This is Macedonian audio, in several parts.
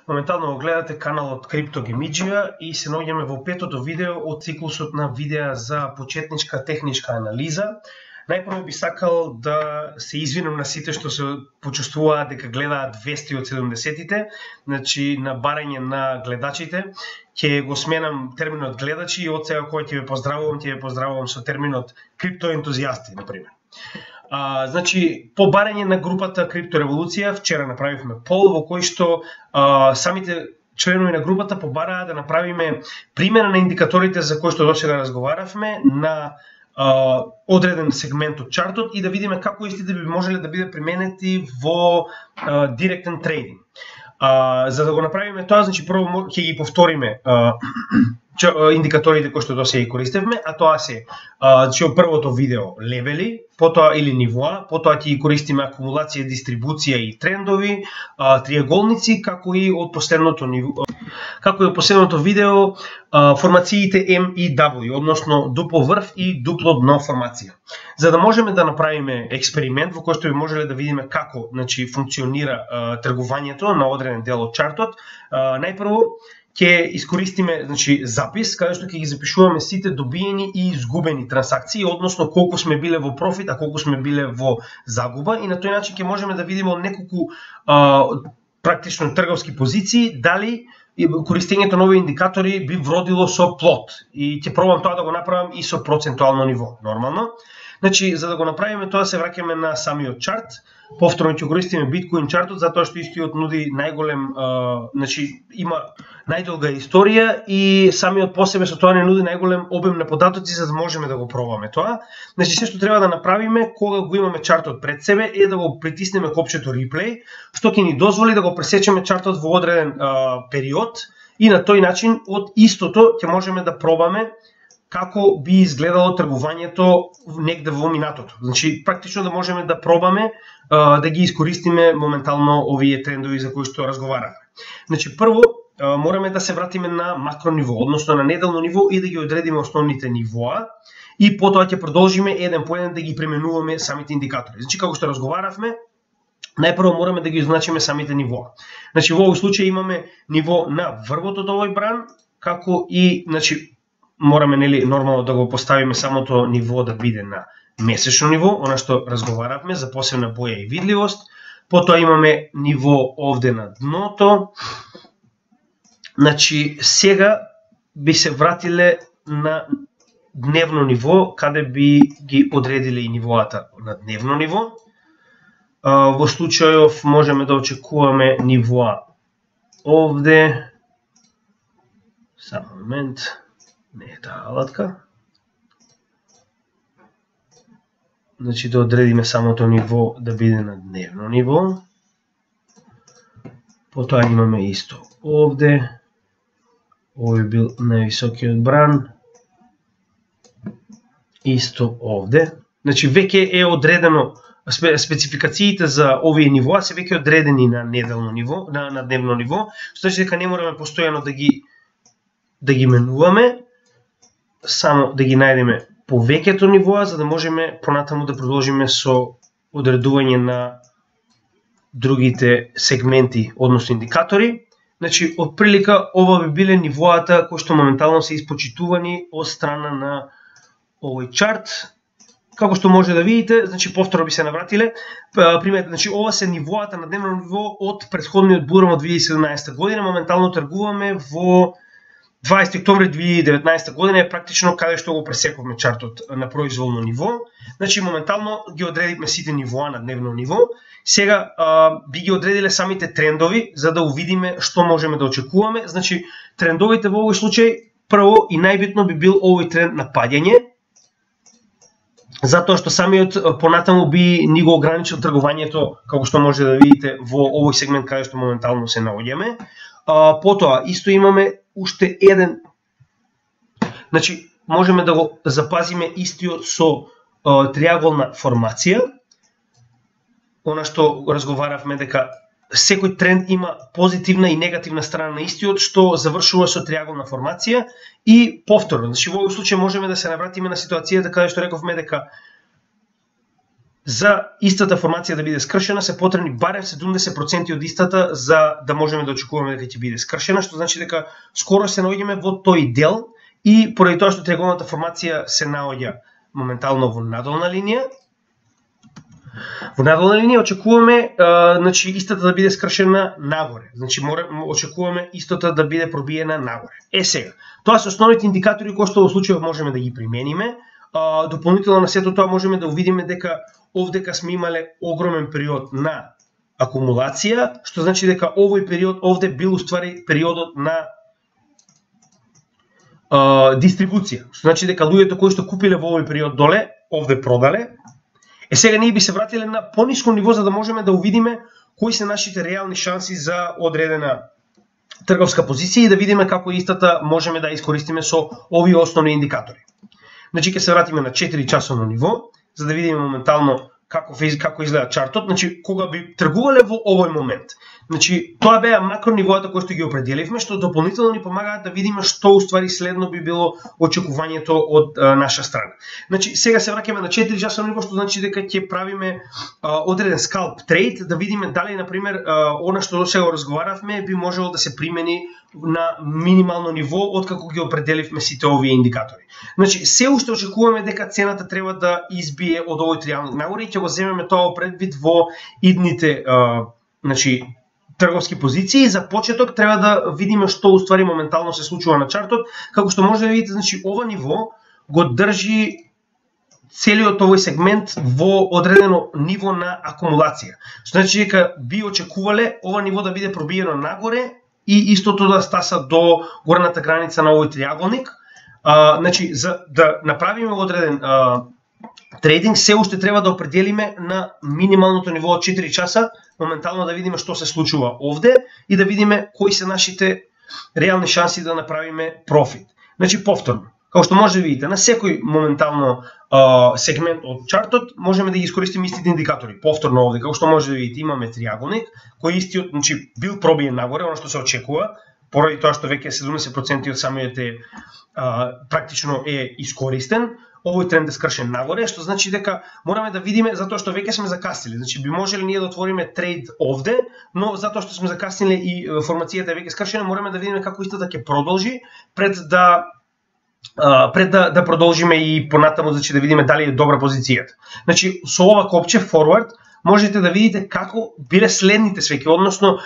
Моментално го гледате каналот Криптогемиджија и се наоѓаме во петото видео од циклусот на видеа за почетничка техничка анализа. Најпрво би сакал да се извинам на сите што се почувствуваат дека гледаат вести од 70-тите, значи на барање на гледачите. Ќе го сменам терминот гледачи и од сега кога ќе ве поздравувам со терминот криптоентузијасти, например. Значи, по барање на групата Криптореволуција, вчера направивме пол во кој што самите членови на групата побараа да направиме примера на индикаторите за кои што досега разговаравме на одреден сегмент од чартот и да видиме како истите би можеле да бидат применети во директен трейдинг. За да го направиме тоа, значи прво ќе ги повториме индикаторите кои што досега ги користевме, а тоа се значи од првото видео левели, потоа или нивоа, потоа ќе ги користиме акумулација, дистрибуција и трендови, триаголници, како и од последното видео формациите M и W, односно дупло врв и дупло дно формација. За да можеме да направиме експеримент во кој што би можеле да видиме како, значи, функционира тргувањето на одреден дел од чартот, најпрво ќе искористиме, значи, запис, каде што ќе ги запишуваме сите добиени и изгубени трансакции, односно колку сме биле во профит, а колку сме биле во загуба, и на тој начин ќе можеме да видиме од неколку практично трговски позиции дали користењето на овие индикатори би вродило со плод. И ќе пробам тоа да го направам и со процентуално ниво, нормално. Значи, за да го направиме тоа, се враќаме на самиот чарт. Повторно ќе користиме Bitcoin чартот, затоа што истиот нуди најголем, значи има најдолга историја и самиот по себе со тоа не нуди најголем обем на податоци за да можеме да го пробаме тоа. Значи, се што треба да направиме кога го имаме чартот пред себе е да го притиснеме копчето replay, што ќе ни дозволи да го пресечеме чартот во одреден период и на тој начин од истото ќе можеме да пробаме како би изгледало тргувањето негде во минатото. Значи, практично да можеме да пробаме да ги искористиме моментално овие трендови за кои што разговаравме. Значи, прво мораме да се вратиме на макро ниво, односно на неделно ниво и да ги одредиме основните нивоа и потоа ќе продолжиме еден по еден да ги пременуваме самите индикатори. Значи, како што разговаравме, најпрво мораме да ги означиме самите нивоа. Значи, во овој случај имаме ниво на врвот од овој бран, како и, значи, мораме нормално да го поставиме самото ниво да биде на месечно ниво, она што разговаравме за посебна боја и видливост. Потоа имаме ниво овде на дното. Значи, сега би се вратиле на дневно ниво, каде би ги одредиле и нивоата на дневно ниво. Во случајов можеме да очекуваме нивоа овде. Само момент. Не е таа алатка. Значи да одредиме самото ниво да биде на дневно ниво. Потоа имаме исто овде. Овој бил највисокиот бран. Исто овде. Значи веќе е одредено, спецификациите за овие нивоа се веќе одредени на неделно ниво, на дневно ниво, што значи дека не мораме постојано да ги менуваме, само да ги најдеме повеќето нивоа, за да можеме понатаму да продолжиме со одредување на другите сегменти, односно индикатори. Значи, од прилика, ова би биле нивоата кои што моментално се испочитувани од страна на овој чарт. Како што може да видите, значи повторно би се навратиле. Пример, значи ова се нивоата на дневно ниво од претходниот буром од 2017 година. Моментално тргуваме во 20 октомври 2019 година е практично каде што го пресековме чартот на произволно ниво. Значи моментално ги одредивме сите нивоа на дневно ниво. Сега би ги одредиле самите трендови за да увидиме што можеме да очекуваме. Значи трендовите во овој случај прво и најбитно би бил овој тренд на паѓање, затоа што самиот понатаму би ни го ограничил тргувањето, како што може да видите во овој сегмент каде што моментално се наоѓаме. Потоа исто имаме уште еден, значи можеме да го запазиме истиот со триаголна формација, она што разговаравме дека секој тренд има позитивна и негативна страна на истиот, што завршува со триаголна формација и повторно. Значи во овој случај можеме да се навратиме на ситуацијата каде што рековме дека за истата формација да биде скршена се потребни барем 70% од истата за да можеме да очекуваме дека ќе биде скршена, што значи дека скоро се наоѓаме во тој дел и поради тоа што триаголната формација се наоѓа моментално во надолна линија. Во надолна линија очекуваме значи истата да биде скршена нагоре. Значи очекуваме истата да биде пробиена нагоре. Сега, тоа се основните индикатори кои што во случајов можеме да ги примениме. Дополнително на сето тоа можеме да увидиме дека овдека сме имале огромен период на акумулација, што значи дека овој период овде бил уствари периодот на дистрибуција. Што значи дека луѓето кои што купиле во овој период доле, овде продале. Сега ние би се вратиле на пониско ниво за да можеме да увидиме кои се нашите реални шанси за одредена трговска позиција и да видиме како истата можеме да искористиме со овие основни индикатори. Значи ќе се вратиме на 4 часовно ниво за да видиме моментално како изгледа чартот, значи кога би тргувале во овој момент. Значи тоа беа макронивоата кои што ги определивме, што дополнително ни помагаат да видиме што уствари следно би било очекувањето од наша страна. Значи сега се враќаме на 4 часовно ниво, што значи дека ќе правиме одреден скалп трейд, да видиме дали на пример она што сега разговаравме би можело да се примени на минимално ниво откако ги определивме сите овие индикатори. Значи се уште очекуваме дека цената треба да избие од овој тријанглик нагоре и ќе го земеме тоа предвид во идните значи трговски позиции. За почеток треба да видиме што уствари моментално се случува на чартот, како што може да видите, значи ова ниво го држи целиот овој сегмент во одредено ниво на акумулација. Што значи дека би очекувале ова ниво да биде пробиено нагоре и истото да стаса до горната граница на овој триаголник. Значи за да направиме одреден трейдинг се уште треба да определиме на минималното ниво од 4 часа, моментално да видиме што се случува овде и да видиме кои се нашите реални шанси да направиме профит. Значи повторно, како што може да видите, на секој моментално сегмент од чартот можеме да ги искористиме истите индикатори. Повторно овде, како што може да видите, имаме триаголник кој истиот, значи бил пробиен нагоре, она што се очекува, поради тоа што веќе 70% од самиот практично е искористен. Овој тренд е скршен нагоре, што значи дека мораме да видиме, затоа што веќе сме закаснили. Значи би можеле ние да отвориме трейд овде, но затоа што сме закаснили и формацијата е веќе скршена, мораме да видиме како истата ќе продолжи пред да продолжиме и понатаму, значи да видиме дали е добра позицијата. Значи со ова копче forward можете да видите како биле следните свеќе, односно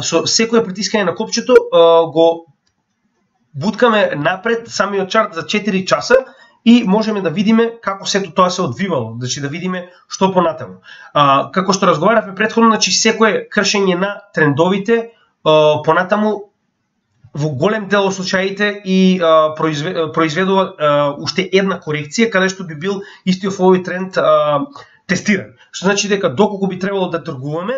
со секое притискање на копчето го буткаме напред самиот чарт за 4 часа и можеме да видиме како сето тоа се одвивало, значи да видиме што понатаму. Како што разговаравме претходно, значи секое кршење на трендовите понатаму во голем дел од случаите и произведува уште една корекција каде што би бил истиот овој тренд тестиран. Што значи дека доколку би требало да тргуваме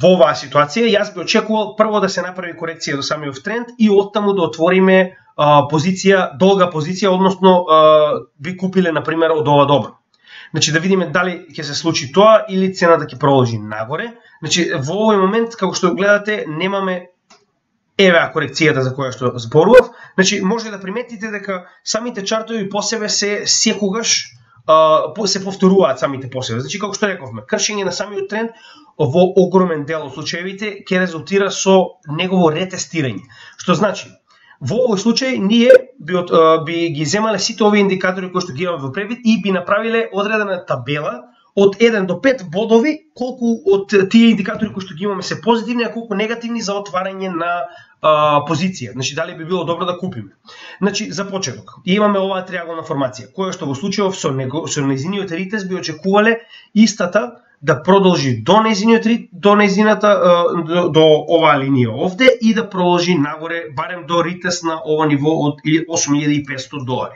во оваа ситуација, јас би очекувал прво да се направи корекција до самиот тренд и оттаму да отвориме позиција, долга позиција, односно би купиле на пример од ова добро. Значи да видиме дали ќе се случи тоа или цената ќе продолжи нагоре. Значи во овој момент како што гледате немаме еве корекцијата за која што зборував. Значи може да приметите дека самите чартови по себе се секогаш се повторуваат самите по себе. Значи како што рековме, кршење на самиот тренд во огромен дел од случаевите ќе резултира со негово ретестирање. Што значи во овој случај ние би ги земале сите овие индикатори кои што ги имаме во превид и би направиле одредена табела од 1 до 5 бодови колку од тие индикатори кои што ги имаме се позитивни, а колку негативни за отварање на позиција. Значи дали би било добро да купиме. Значи за почеток имаме оваа триаголна формација која што во случајов со нејзиниот ретест би очекувале истата да продолжи до оваа линија овде и да продолжи нагоре барем до ретест на ова ниво од $8,500.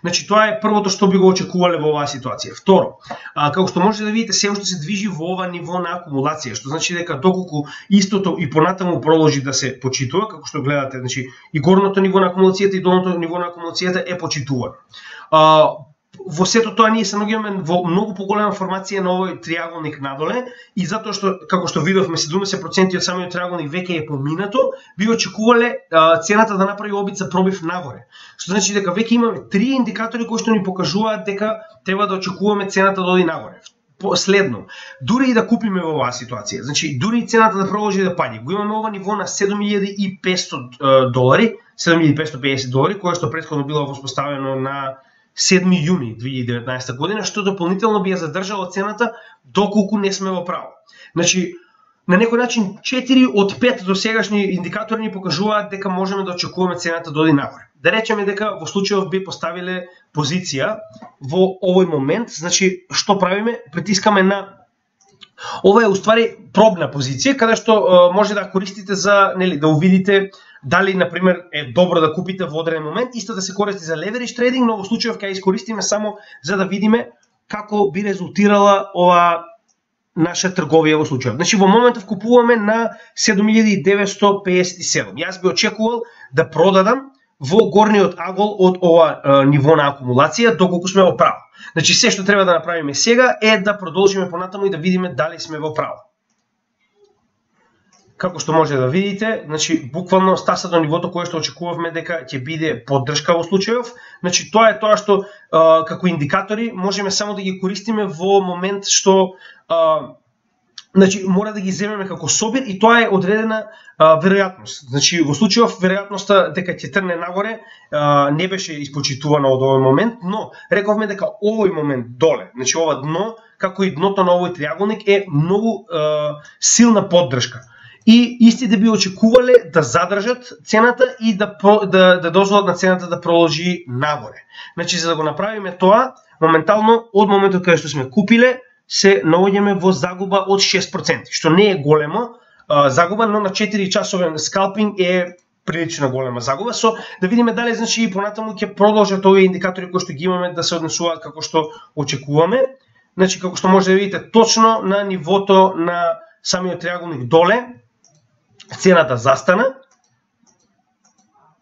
Значи тоа е првото што би го очекувале во оваа ситуација. Второ, како што можете да видите, се уште се движи во ова ниво на акумулација, што значи дека доколку истото и понатаму продолжи да се почитува, како што гледате, значи и горното ниво на акумулацијата и долното ниво на акумулацијата е почитувано. Во сето тоа ние се наоѓаме во многу поголема формација на овој триаголник надоле и затоа што како што видовме 70% од самиот триаголник веќе е поминато, би очекувале цената да направи обид за пробив нагоре. Што значи дека веќе имаме три индикатори кои што ни покажуваат дека треба да очекуваме цената да оди нагоре. следно. Дури и да купиме во оваа ситуација, значи дури и цената да продолжи да пади, го имаме ова ниво на $7,500, $7,550, кое што претходно било воспоставено на 7 јуни 2019 година, што дополнително би ја задржало цената доколку не сме во право. Значи, на некој начин 4 од 5 досегашни индикатори ни покажуваат дека можеме да очекуваме цената да оди нагоре. Да речеме дека во случајов би поставиле позиција во овој момент, значи што правиме? Притискаме на ова е уствари пробна позиција каде што може да користите за, нели, да увидите дали на пример е добро да купите во одреден момент, исто да се користи за leverage trading, но во случајов ќе искористиме само за да видиме како би резултирала ова наша трговија во случајот. Значи во моментов купуваме на 7,957. Јас би очекувал да продадам во горниот агол од ова ниво на акумулација доколку сме во право. Значи се што треба да направиме сега е да продолжиме понатаму и да видиме дали сме во право. Како што може да видите, значи буквално стаса до нивото кое што очекувавме дека ќе биде поддршка во случајов. Значи тоа е тоа што како индикатори можеме само да ги користиме во момент што значи мора да ги земеме како собир и тоа е одредена веројатност. Значи во случајов веројатноста дека ќе трне нагоре не беше испочитувана од овој момент, но рековме дека овој момент доле, значи ова дно, како и дното на овој триаголник е многу силна поддршка. И истите би очекувале да задржат цената и да дозволат на цената да продолжи нагоре. Значи за да го направиме тоа, моментално од моментот кога што сме купиле, се наоѓаме во загуба од 6%, што не е голема загуба, но на 4 часовен скалпинг е прилично голема загуба. Со да видиме дали значи и понатаму ќе продолжат овие индикатори кои што ги имаме да се однесуваат како што очекуваме. Значи како што може да видите точно на нивото на самиот триаголник доле, цената застана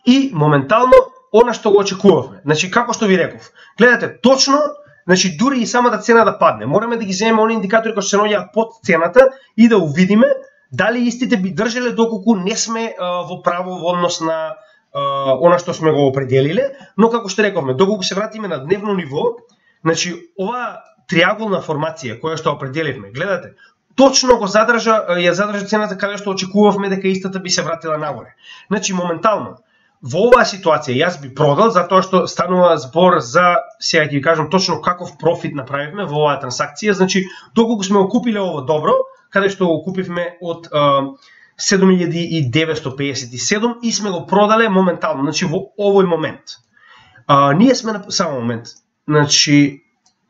и моментално она што го очекувавме. Значи како што ви реков, гледате точно, значи дури и самата цена да падне, мораме да ги земеме оние индикатори кои се наоѓаат под цената и да увидиме дали истите би држеле доколку не сме во право во однос на она што сме го определиле, но како што рековме, доколку се вратиме на дневно ниво, значи ова триаголна формација која што определивме, гледате, точно го ја задржа цената каде што очекувавме дека истата би се вратила нагоре. Значи моментално во оваа ситуација јас би продал затоа што станува збор за, сега ќе ви кажам точно каков профит направивме во оваа трансакција. Значи доколку сме го купиле ово добро, каде што го купивме од 7,957 и сме го продале моментално, значи во овој момент. Ние сме на само момент. Значи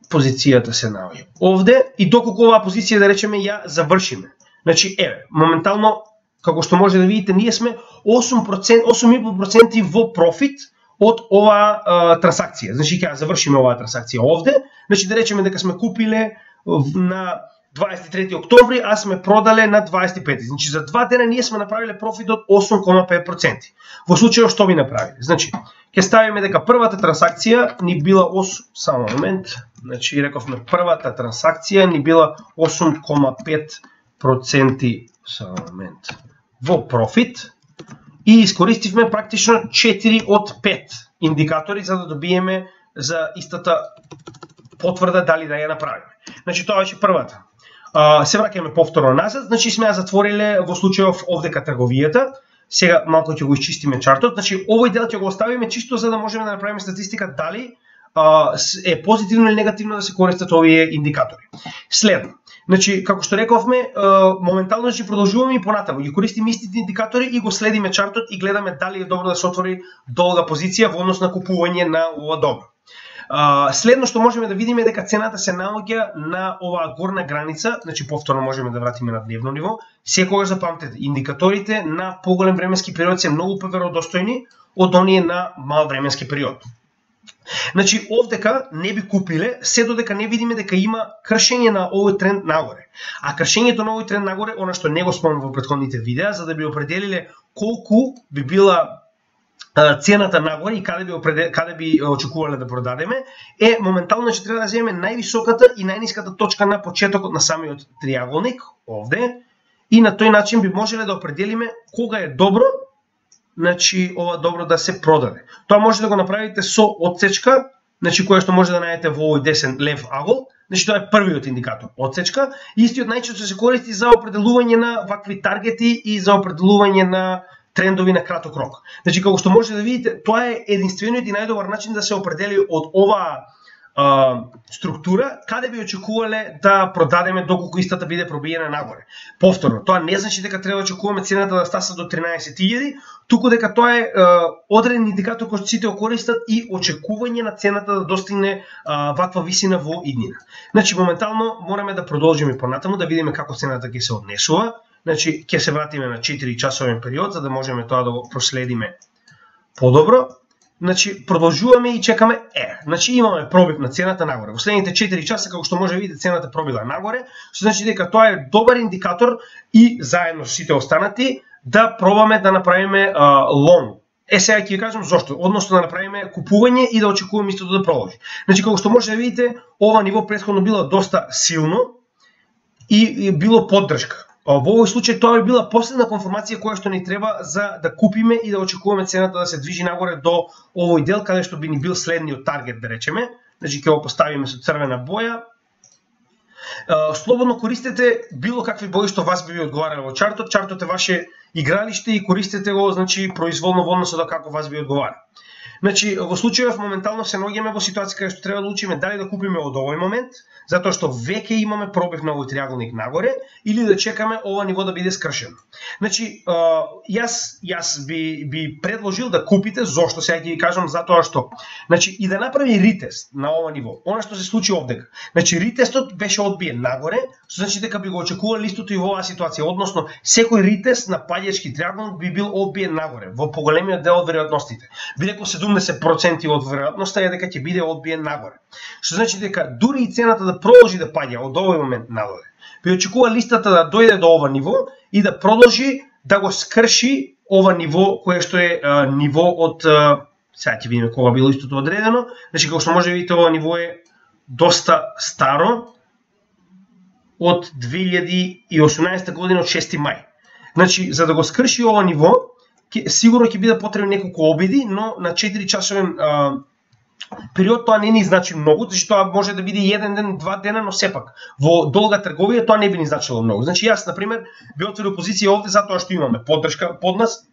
позицијата се наоѓа овде и доколку оваа позиција да речеме ја завршиме. Значи моментално како што може да видите ние сме 8,5% во профит од оваа трансакција. Значи ќе завршиме оваа трансакција овде. Значи да речеме дека сме купиле на 23 октомври, а сме продале на 25. Значи за 2 дена ние сме направиле профит од 8,5%. Во случајот што би направиле? Значи ќе ставиме дека првата трансакција ни била само момент. Значи рековме првата трансакција ни била 8,5% само момент во профит и искористивме практично 4 од 5 индикатори за да добиеме за истата потврда дали да ја направиме. Значи тоа беше првата. Се враќаме повторно назад, значи сме ја затвориле во случајов овдека трговијата. Сега малку ќе го изчистиме чартот. Значи овој дел ќе го оставиме чисто за да можеме да направиме статистика дали е позитивно или негативно да се користат овие индикатори. Следно, значи како што рековме, моментално ќе продолжуваме и понатаму, ги користиме истите индикатори и го следиме чартот и гледаме дали е добро да се отвори долга позиција во однос на купување на ова добро. Следно што можеме да видиме дека цената се наоѓа на оваа горна граница, значи повторно можеме да вратиме на дневно ниво. Секогаш запамтете, индикаторите на поголем временски период се многу поверодостојни од оние на мал временски период. Значи овдека не би купиле се додека не видиме дека има кршење на овој тренд нагоре. А кршењето на овој тренд нагоре, она што не го спомнам во претходните видеа, за да би определиле колку би била цената нагоре и каде би очекувале да продадеме, е моментално ќе треба да земеме највисоката и најниската точка на почетокот на самиот триаголник овде и на тој начин би можеле да определиме кога е добро, значи ова добро да се продаде. Тоа може да го направите со отсечка, значи која што може да најдете во овој десен лев агол, Значи тоа е првиот индикатор, отсечка. Истиот најчесто се користи за определување на вакви таргети и за определување на трендови на краток рок. Значи, како што можете да видите, тоа е единствениот и најдобар начин да се определи од оваа структура каде би очекувале да продадеме доколку истата биде пробиена нагоре. Повторно, тоа не значи дека треба да очекуваме цената да стаса до 13.000, туку дека тоа е одреден индикатор кој што сите користат и очекување на цената да достигне ваква висина во иднина. Значи, моментално мораме да продолжиме понатаму да видиме како цената ќе се однесува. Значи, ќе се вратиме на 4 часовен период за да можеме тоа да го проследиме подобро. Значи, продолжуваме и чекаме Значи, имаме пробив на цената нагоре. Во следните 4 часа, како што може да видите, цената пробила нагоре, што значи дека тоа е добар индикатор и заедно со сите останати да пробаме да направиме лонг. Сега ќе ви кажам зошто, односно да направиме купување и да очекуваме истото да продолжи. Значи, како што може да видите, ова ниво претходно било доста силно и било поддршка. Во овој случај тоа би била последна конформација која што ни треба за да купиме и да очекуваме цената да се движи нагоре до овој дел каде што би ни бил следниот таргет, да речеме. Значи ќе го поставиме со црвена боја. Слободно користете било какви бои што вас би ви одговарале во чартот. Чартот е ваше игралиште и користете го, значи, произволно во однос до како вас би одговара. Значи, во случајов моментално се наоѓаме во ситуација каде што треба да учиме дали да купиме од овој момент, затоа што веќе имаме пробив на овој триаголник нагоре, или да чекаме ова ниво да биде скршено. Значи, јас би предложил да купите, зошто сега ќе ви кажам, затоа што, значи, и да направи ритест на ова ниво, она што се случи овдека. Значи, ритестот беше одбиен нагоре, што значи дека би го очекувале истото и во оваа ситуација, односно секој ритест на паѓачки триаголник би бил одбиен нагоре во поголемиот дел од веројатностите. Би рекол 70% од веројатноста е дека ќе биде одбиен нагоре. Што значи дека дури и цената да продолжи да паѓа од овој момент надоле, би очекува листата да дојде до ова ниво и да продолжи да го скрши ова ниво кое што е ниво од сега ќе видиме кога било истото одредено. Значи, како што може да видите, ова ниво е доста старо, од 2018 година, од 6 мај. Значи, за да го скрши ова ниво, сигурно ќе биде потребни неколку обиди, но на 4 часовен период тоа не ни значи многу, значи тоа може да биде 1 ден, 2 дена, но сепак во долга трговија тоа не би ни значило многу. Значи јас, например, би отворил позиција овде затоа што имаме поддршка под нас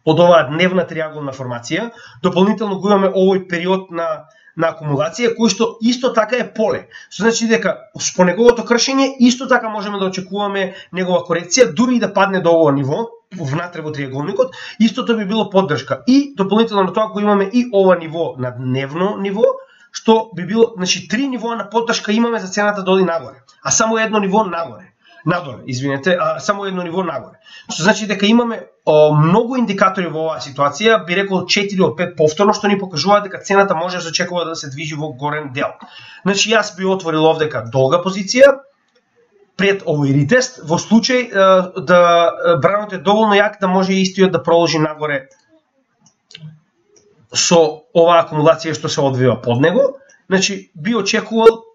од оваа дневна триаголна формација, дополнително го имаме овој период на акумулација кој што исто така е поле. Што значи дека по неговото кршење исто така можеме да очекуваме негова корекција, дури и да падне до ово ниво внатре во триаголникот, истото би било поддршка. И дополнително на тоа го имаме и ова ниво на дневно ниво, што би било, значи 3 нивоа на поддршка имаме за цената да оди нагоре, а само едно ниво надоле, извинете, само едно ниво нагоре. Што значи дека имаме многу индикатори во оваа ситуација, би рекол 4 од 5 повторно, што ни покажуваат дека цената може да се очекува да се движи во горен дел. Значи јас би отворил овдека долга позиција пред овој ритест, во случај да бранот е доволно јак да може истиот да продолжи нагоре со оваа акумулација што се одвива под него. Значи би очекувал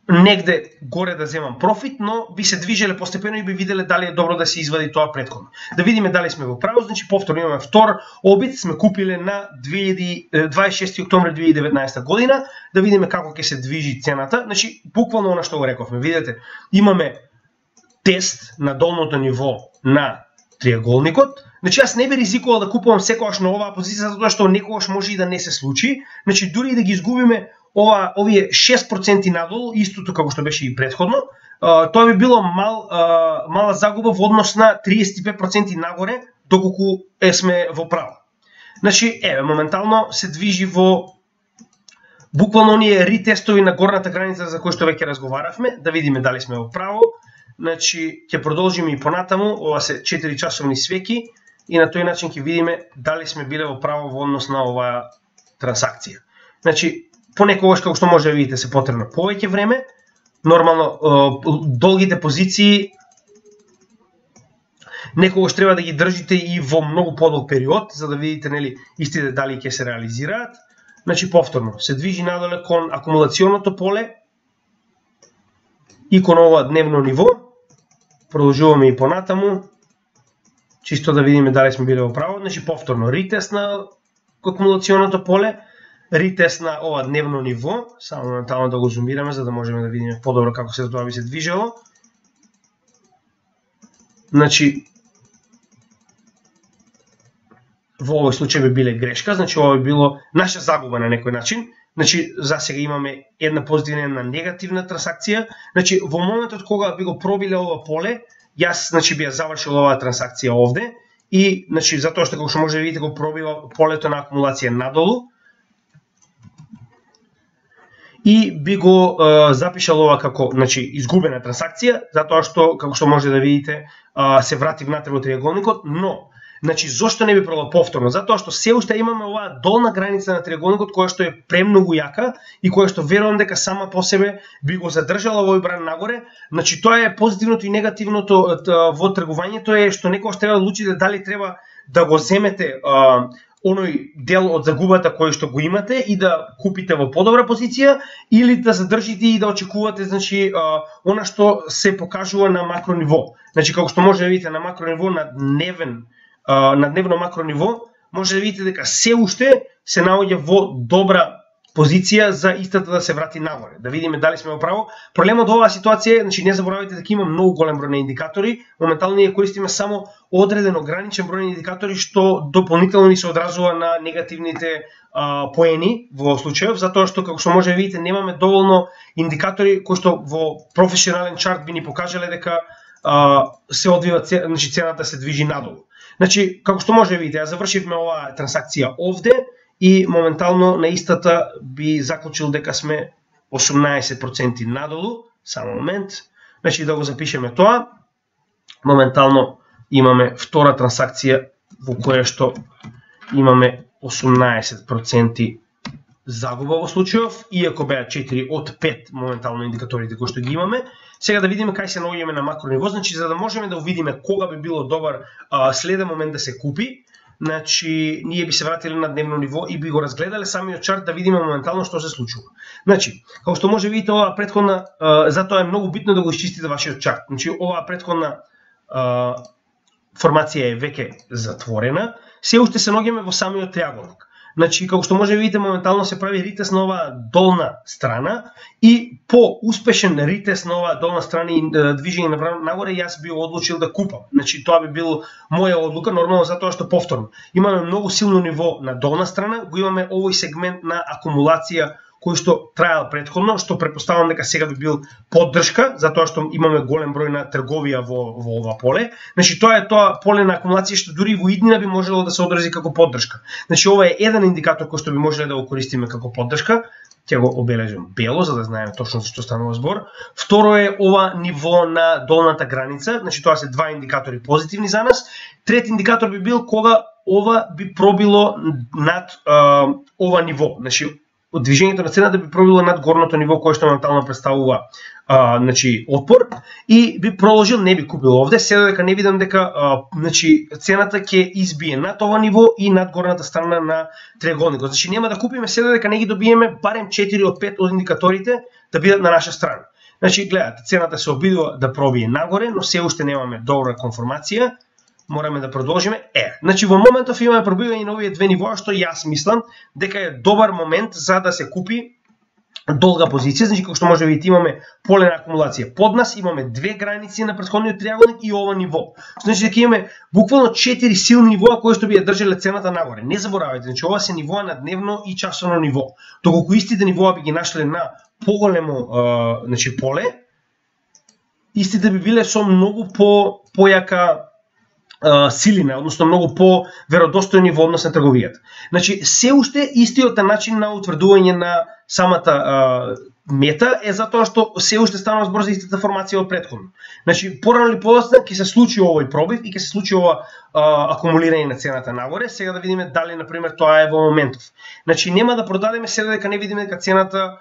негде горе да земам профит, но би се движеле постепено и би виделе дали е добро да се извади тоа претходно. Да видиме дали сме во право, значи повторно имаме втор обид, сме купиле на 26 октомври 2019 година, да видиме како ќе се движи цената. Значи буквално она што го рековме, видите, имаме тест на долното ниво на триаголникот. Значи јас не би ризикувал да купувам секогаш на оваа позиција затоа што некогаш може и да не се случи. Значи дури и да ги изгубиме овие 6% надолу, истото како што беше и претходно, тоа би било мала загуба во однос на 35% нагоре, доколку сме во право. Значи, моментално се движи во буквално оние ритестови на горната граница за кои што веќе разговаравме, да видиме дали сме во право. Значи, ќе продолжиме и понатаму, ова се 4 часовни свеки и на тој начин ќе видиме дали сме биле во право во однос на оваа трансакција. Значи, понекогаш, како што може да видите, се потребно повеќе време. Нормално, долгите позиции некогаш треба да ги држите и во многу подолг период, за да видите, нели, истите дали ќе се реализираат. Значи, повторно, се движи надоле кон акумулационото поле и кон ова дневно ниво. Продолжуваме и понатаму, чисто да видиме дали сме биле во право. Значи, повторно, ритест на акумулационото поле. ритест на ова дневно ниво, само моментално да го зумираме за да можеме да видиме подобро како се тоа би се движело. Значи во овој случај би биле грешка, значи ова би било наша загуба на некој начин. Значи за сега имаме една позитивна и една негативна трансакција. Значи во моментот кога би го пробиле ова поле, јас значи би ја завршил оваа трансакција овде и значи затоа што како што може да видите го пробива полето на акумулација надолу и би го запишал ова како значи изгубена трансакција, затоа што како што може да видите се врати внатре во триаголникот, но значи зошто не би пробал повторно? Затоа што се уште имаме оваа долна граница на триаголникот која што е премногу јака и која што верувам дека сама по себе би го задржала овој бран нагоре. Значи тоа е позитивното и негативното во тргувањето е што некогаш треба да одлучите дали треба да го земете оној дел од загубата кој што го имате и да купите во подобра позиција или да задржите и да очекувате значи она што се покажува на макро ниво. Значи како што може да видите на макро ниво на дневно макро ниво, може да видите дека се уште се наоѓа во добра позиција за истата да се врати нагоре. Да видиме дали сме во право. Проблемот во оваа ситуација е, значи не заборавајте дека има многу голем број на индикатори. Моментално ние користиме само одреден ограничен број на индикатори што дополнително ни се одразува на негативните поени во случајов, затоа што како што може да видите немаме доволно индикатори кои што во професионален чарт би ни покажале дека се одвива, значи цената се движи надолу. Значи, како што може да видите, ја завршивме оваа трансакција овде и моментално на истата би заклучил дека сме 18% надолу. Само момент. Значи да го запишеме тоа. Моментално имаме втора трансакција во која што имаме 18% загуба во случајов, иако беа 4 од 5 моментално индикаторите кои што ги имаме. Сега да видиме кај се наоѓаме на макро ниво, значи за да можеме да увидиме кога би било добар следен момент да се купи, значи ние би се вратиле на дневно ниво и би го разгледале самиот чарт да видиме моментално што се случува. Значи, како што може видите оваа претходна, затоа е многу битно да го исчистите вашиот чарт. Значи оваа претходна формација е веќе затворена, се уште се наоѓаме во самиот триаголник. Значи, како што може да видите, моментално се прави ритест на оваа долна страна и по успешен ритест на оваа долна страна и движење нагоре, јас би одлучил да купам. Значи, тоа би бил моја одлука, нормално затоа што повторно имаме многу силно ниво на долна страна, го имаме овој сегмент на акумулација кој што траел претходно, што претпоставам дека сега би бил поддршка, затоа што имаме голем број на трговија во ова поле. Значи тоа е тоа поле на акумулација што дури во иднина би можело да се одрази како поддршка. Значи ова е еден индикатор кој што би можеле да го користиме како поддршка. Ќе го обележам бело за да знаеме точно за што станува збор. Второ е ова ниво на долната граница, значи тоа се два индикатори позитивни за нас. Трет индикатор би бил кога ова би пробило над ова ниво. Значи движењето на цената би пробило над горното ниво кое што моментално представува значи отпор и би проложил, не би купил овде, се додека не видам дека значи цената ќе избие над ова ниво и над горната страна на триаголникот. Значи нема да купиме се додека не ги добиеме барем 4 од 5 од индикаторите да бидат на наша страна. Значи гледате, цената се обидува да пробие нагоре, но се уште немаме добра конформација. Мораме да продолжиме. Значи во моментов имаме пробивање на овие две нивоа што јас мислам дека е добар момент за да се купи долга позиција. Значи како што може да видите имаме поле на акумулација под нас, имаме две граници на претходниот триаголник и ова ниво. Значи дека имаме буквално 4 силни нивоа кои што би ја држале цената нагоре. Не заборавајте, значи ова се нивоа на дневно и часовно ниво. Доколку истите нивоа би ги нашле на поголемо значи поле, истите би биле со многу појака силина, односно многу по-веродостојни во однос на трговијата. Значи, се уште истиот начин на утврдување на самата мета е затоа што се уште станува збор за истата формација од претходно. Значи, порано или подоцна ќе се случи овој пробив и ќе се случи ова акумулирање на цената нагоре. Сега да видиме дали, например, тоа е во моментов. Значи, нема да продадеме се додека не видиме дека цената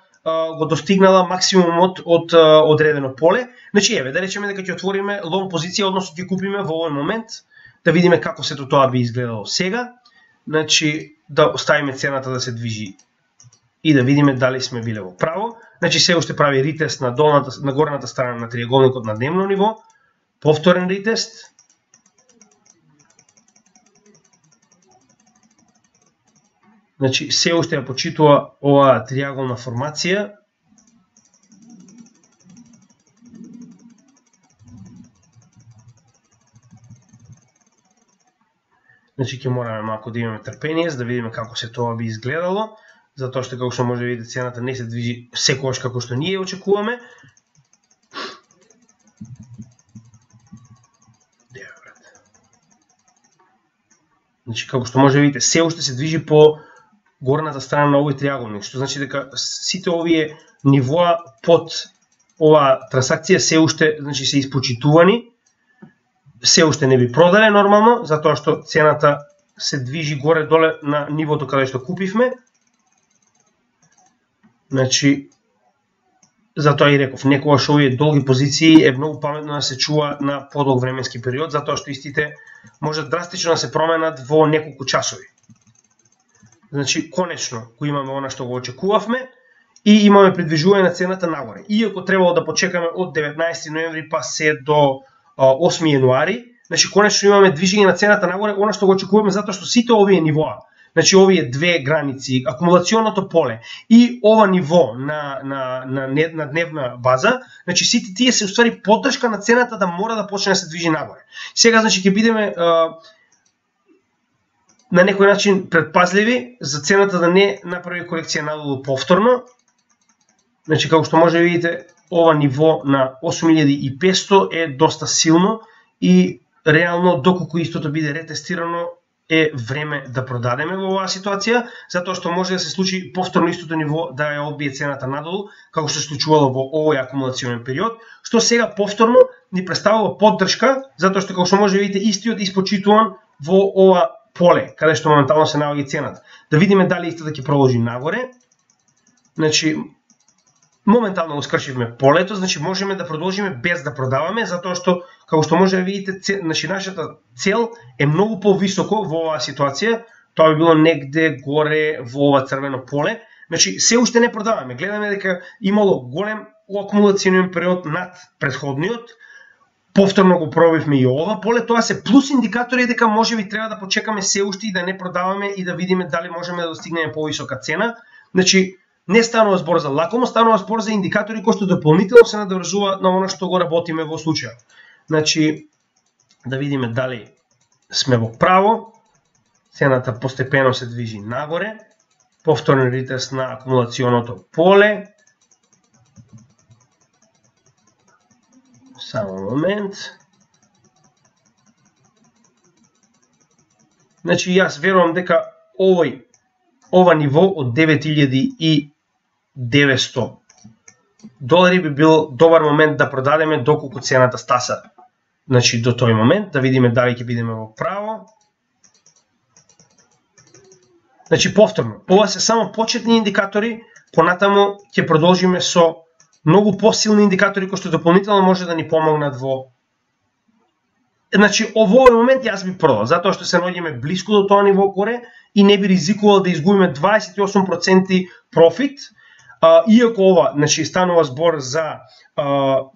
го достигнала максимумот од одредено поле. Значи, еве, да речеме дека ќе отвориме лонг позиција, односно ќе купиме во овој момент, да видиме како сето тоа би изгледало сега. Значи, да оставиме цената да се движи и да видиме дали сме биле во право. Значи, се уште прави ритест на горната страна на триаголникот на дневно ниво, повторен ритест. Значи, се уште ја почитува оваа триаголна формација. Значи, ќе мораме малку да имаме трпение, за да видиме како се тоа би изгледало, затоа што како што може да видите цената не се движи секогаш како што ние очекуваме. Значи, како што може да видите, се уште се движи по горната страна на овој триаголник, што значи дека сите овие нивоа под оваа трансакција се уште, значи, се испочитувани, се уште не би продале нормално, затоа што цената се движи горе-доле на нивото каде што купивме. Значи, затоа и реков, некогаш овие долги позиции е многу паметно да се чува на подолг временски период, затоа што истите може драстично да се променат во неколку часови. Значи, конечно, го имаме она што го очекувавме и имаме придвижување на цената нагоре. Иако требало да почекаме од 19 ноември па се до 8 јануари, значи конечно имаме движење на цената нагоре, она што го очекуваме затоа што сите овие нивоа, значи овие две граници, акумулационото поле и ова ниво на дневна база, значи сите тие се уствари поддршка на цената да мора да почне да се движи нагоре. Сега значи ќе бидеме на некој начин предпазливи за цената да не направи корекција надолу повторно. Значи како што може да видите, ова ниво на 8500 е доста силно и реално доколку истото биде ретестирано е време да продадеме во оваа ситуација, затоа што може да се случи повторно истото ниво да ја одбие цената надолу, како што се случувало во овој акумулационен период, што сега повторно ни представува поддршка, затоа што како што може да видите истиот испочитуван во ова поле, каде што моментално се наоѓа цената. Да видиме дали истото ќе продолжи нагоре. Значи, моментално го скршивме полето, значи можеме да продолжиме без да продаваме, затоа што, како што може да видите, значи нашата цел е многу повисоко во оваа ситуација, тоа би било негде горе во ова црвено поле, значи се уште не продаваме, гледаме дека имало голем акумулационен период над претходниот, повторно го пробивме и ова поле, тоа се плюс индикатори дека можеби треба да почекаме се уште и да не продаваме и да видиме дали можеме да достигнеме повисока цена, значи не станува збор за лакомо, станува збор за индикатори кои што дополнително се надврзуваат на оно што го работиме во случајот. Значи, да видиме дали сме во право, цената постепено се движи нагоре, повторен ретест на акумулационото поле. Само момент. Значи, јас верувам дека ова ниво од 9900 долари би бил добар момент да продадеме доколку цената стаса. Значи, до тој момент, да видиме дали ќе бидеме во право. Значи, повторно, ова се само почетни индикатори, понатаму ќе продолжиме со многу посилни индикатори кои што дополнително може да ни помогнат во. Значи, во овој момент јас би продал, затоа што се наоѓаме блиску до тоа ниво горе и не би ризикувал да изгубиме 28% профит, иако ова, значи, станува збор за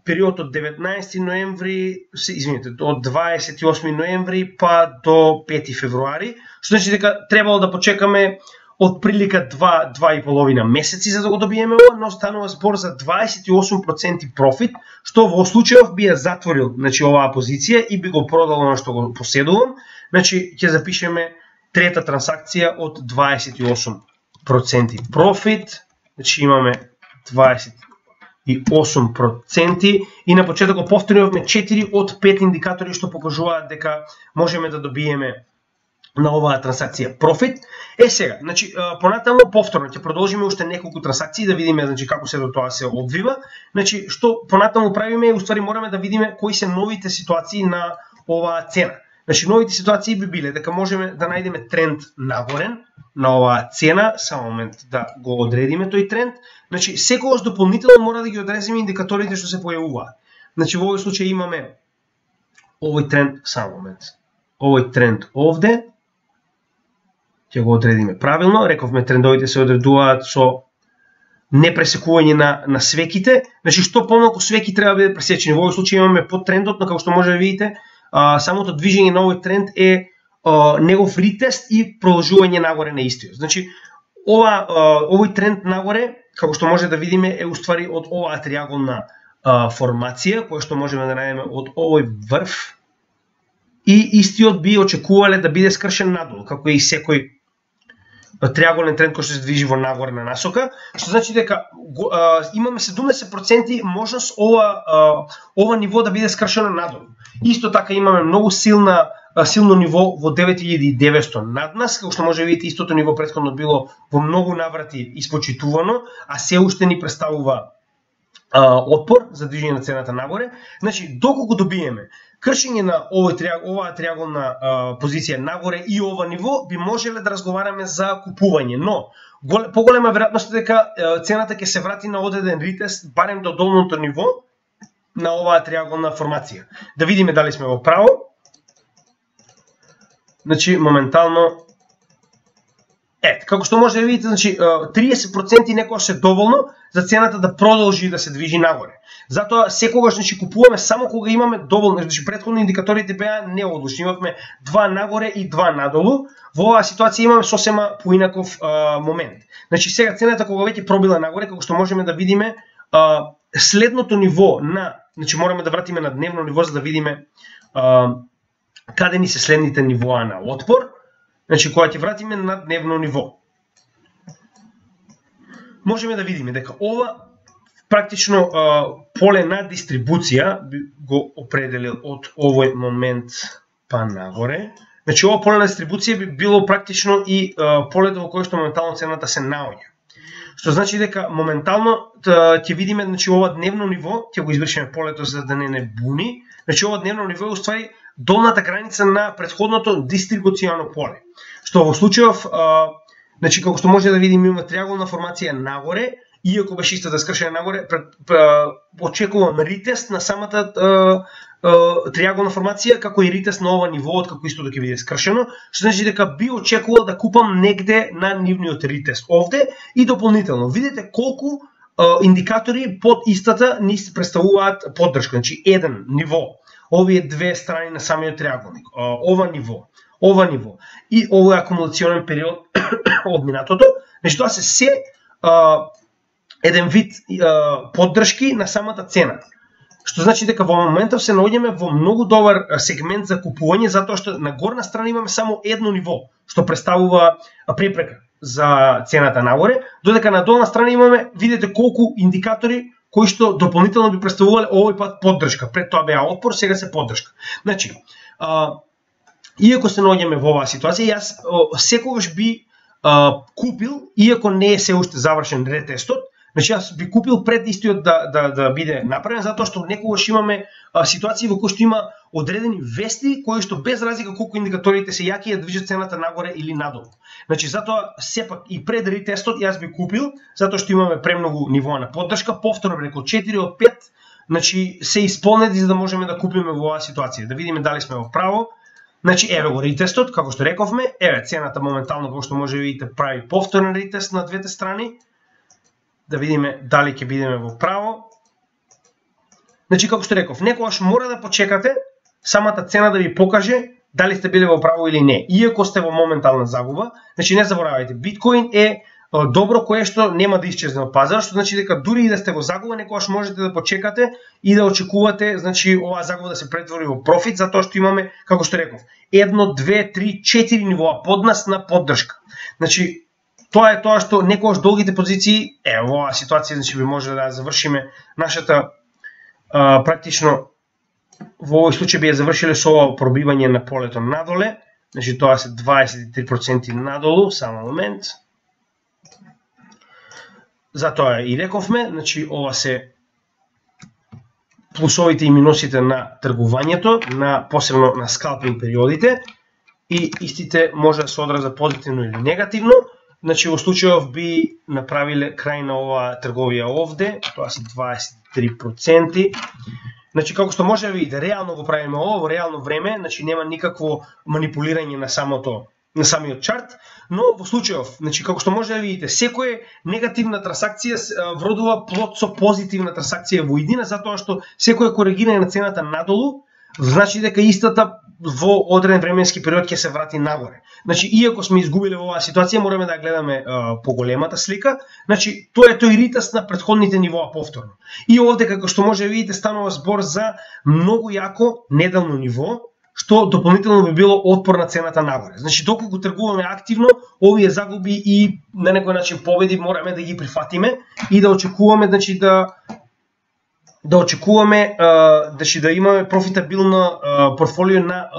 период од 19 ноември, извините, од 28 ноември па до 5 февруари, што значи дека требало да почекаме од прилика 2,5 месеци за да го добиеме ова, но станува збор за 28% профит, што во случајов би ја затворил, значи, оваа позиција и би го продал оно што го поседувам. Значи, ќе запишеме трета трансакција од 28% профит, значи имаме 28% и на почетокот повторивме 4 од 5 индикатори што покажуваат дека можеме да добиеме на оваа трансакција профит. Сега, значи, понатаму повторно ќе продолжиме уште неколку трансакции да видиме, значи, како се до тоа се одвива. Значи, што понатаму правиме, уствари мораме да видиме кои се новите ситуации на оваа цена. Значи, новите ситуации би биле дека можеме да најдеме тренд нагорен на оваа цена, само момент да го одредиме тој тренд. Значи, секогаш дополнително мора да ги одредиме индикаторите што се појавуваат. Значи, во овој случај имаме овој тренд, само момент, овој тренд овде, ќе го одредиме правилно, рековме трендовите се одредуваат со непресекување на свеките, значи што помалку свеки треба да биде пресечени. Во овој случај имаме под трендот, но како што може да видите, самото движење на овој тренд е негов ретест и продолжување нагоре на истиот. Значи, овој тренд нагоре, како што може да видиме, е уствари од оваа триаголна формација, која што можеме да најдеме од овој врв, и истиот би очекувале да биде скршен надолу, како и секој триаголен тренд кој што се движи во нагорна насока, што значи дека имаме 70% можност ова ниво да биде скршено надолу. Исто така имаме многу силно ниво во 9900 над нас, како што може да видите, истото ниво претходно било во многу наврати испочитувано, а се уште ни представува отпор за движење на цената нагоре. Значи, доколку добиеме кршење на оваа триаголна позиција нагоре и ова ниво, би можеле да разговараме за купување, но поголема веројатност е дека цената ќе се врати на одреден ретест барем до долното ниво на оваа триаголна формација. Да видиме дали сме во право. Значи, моментално како што може да видите, значи 30% некогаш е доволно за цената да продолжи да се движи нагоре. Затоа секогаш купуваме само кога имаме доволно, значи претходно индикаторите беа неодлучни, имавме 2 нагоре и 2 надолу. Во оваа ситуација имаме сосема поинаков момент. Значи сега цената кога веќе пробила нагоре, како што можеме да видиме, следното ниво значи мораме да вратиме на дневно ниво за да видиме каде ни се следните нивоа на отпор. Значи, кога ќе вратиме на дневно ниво, можеме да видиме дека ова практично поле на дистрибуција го определил од овој момент па нагоре. Значи, ова поле на дистрибуција би било практично и полето во кое што моментално цената се наоѓа. Што значи дека моментално ќе видиме, значи ова дневно ниво, ќе го извршиме полето за да не буни. Значи, ова дневно ниво е уствари долната граница на претходното дистрибуционо поле. Што во случајов, значи како што може да видиме, има триаголна формација нагоре, иако беше истата скршена нагоре, очекувам ретест на самата триаголна формација, како и ретест на ова ниво, од како истото ќе биде скршено, што значи дека би очекувал да купам негде на нивниот ретест овде и дополнително. Видите колку индикатори под истата ни представуваат поддршка, значи еден ниво, овие две страни на самиот триаголник, ова ниво и овој акумулационен период од минатото, значи тоа се еден вид поддршки на самата цена. Што значи дека во моментов се наоѓаме во многу добар сегмент за купување, затоа што на горна страна имаме само едно ниво, што представува препрека за цената нагоре, додека на долна страна имаме, видите колку индикатори кои што дополнително би представувале овој пат поддршка. Пред тоа беа отпор, сега се поддршка. Значи, иако се наоѓаме во оваа ситуација, јас секогаш би купил, иако не е се уште завршен ретестот, значи јас би купил пред истиот да биде направен, затоа што некогаш имаме ситуации во кои што има одредени вести кои што без разлика колку индикаторите се јаки ја движат цената нагоре или надолу. Значи затоа сепак и пред ретестот јас би купил, затоа што имаме премногу нивоа на поддршка, повторно рекол 4 од 5, значи се исполнети за да можеме да купиме во оваа ситуација. Да видиме дали сме во право. Значи еве го ретестот, како што рековме, еве цената моментално како што може да видите прави повторен ретест на двете страни. Да видиме дали ќе бидеме во право. Значи како што реков, некогаш мора да почекате самата цена да ви покаже дали сте биле во право или не. Иако сте во моментална загуба, значи не заборавајте, биткоин е добро кое што нема да исчезне од пазар, што значи дека дури и да сте во загуба, некогаш можете да почекате и да очекувате, значи оваа загуба да се претвори во профит, затоа што имаме, како што реков, 1, 2, 3, 4 нивоа под нас на поддршка. Значи тоа е тоа што некогаш долгите позиции, во оваа ситуација, значи би можеле да завршиме нашата практично во овој случај би ја завршиле со ова пробивање на полето надоле, значи тоа се 23% надолу, само момент. Затоа и рековме, значи ова се плусовите и минусите на тргувањето, посебно на скалпинг периодите, и истите може да се одразат позитивно или негативно. Значи во случајов би направиле крај на оваа трговија овде, тоа се 23%. Значи како што може да видите, реално го правиме ова во реално време, значи нема никакво манипулирање на самиот чарт, но во случајов, значи како што може да видите, секоја негативна трансакција вродува плод со позитивна трансакција во иднина, затоа што секоја коригирање на цената надолу значи дека истата во одреден временски период ќе се врати нагоре. Значи, иако сме изгубиле во оваа ситуација, мораме да гледаме поголемата слика. Значи, тоа е тој ритас на претходните нивоа повторно. И овде, како што може да видите, станува збор за многу јако неделно ниво, што дополнително би било отпор на цената нагоре. Значи, доколку тргуваме активно, овие загуби и на некој начин победи мораме да ги прифатиме и да очекуваме, значи, да очекуваме да имаме профитабилно портфолио на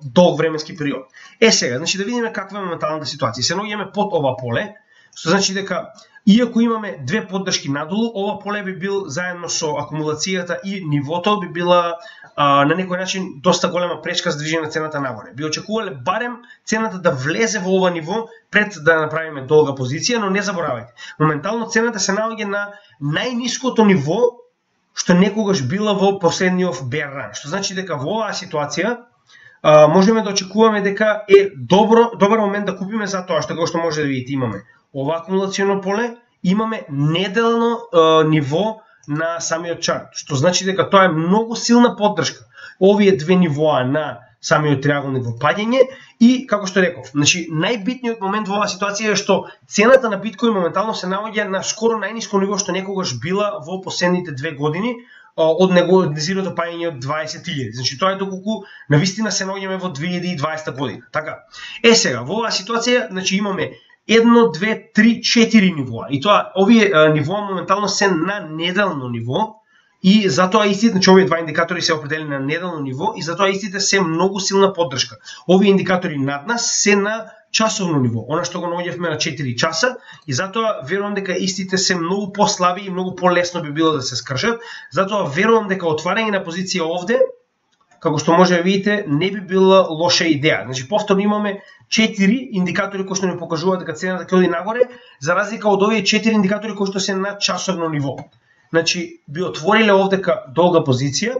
долг временски период. Сега, значи да видиме каква е моменталната ситуација. Се наоѓаме под ова поле, што значи дека иако имаме две поддршки надолу, ова поле би бил заедно со акумулацијата и нивото би била на некој начин доста голема пречка за движење на цената нагоре. Би очекувале барем цената да влезе во ова ниво пред да направиме долга позиција, но не заборавајте. Моментално цената се наоѓа на најниското ниво што некогаш била во последниот bear run. Што значи дека во оваа ситуација можеме да очекуваме дека е добар момент да купиме, затоа што како што може да видите имаме ова акумулационо поле, имаме неделно ниво на самиот чарт, што значи дека тоа е многу силна поддршка. Овие две нивоа на самиот триаголник во паѓање и како што реков, значи најбитниот момент во оваа ситуација е што цената на биткоин моментално се наоѓа на скоро најниско ниво што некогаш била во последните 2 години од незиното паѓање од 20.000. Значи тоа е доколку навистина се наоѓаме во 2020 година. Така. Сега во оваа ситуација, значи имаме 1, 2, 3, 4 нивоа. И тоа овие нивоа моментално се на неделно ниво. И затоа истите, значи овие два индикатори се определени на неделно ниво и затоа истите се многу силна поддршка. Овие индикатори над нас се на часовно ниво, она што го наоѓавме на 4 часа и затоа верувам дека истите се многу послаби и многу полесно би било да се скршат. Затоа верувам дека отварање на позиција овде, како што може да видите, не би била лоша идеја. Значи повторно имаме 4 индикатори кои што ни покажуваат дека цената ќе оди нагоре, за разлика од овие 4 индикатори кои што се на часовно ниво. Значи, би отвориле овдека долга позиција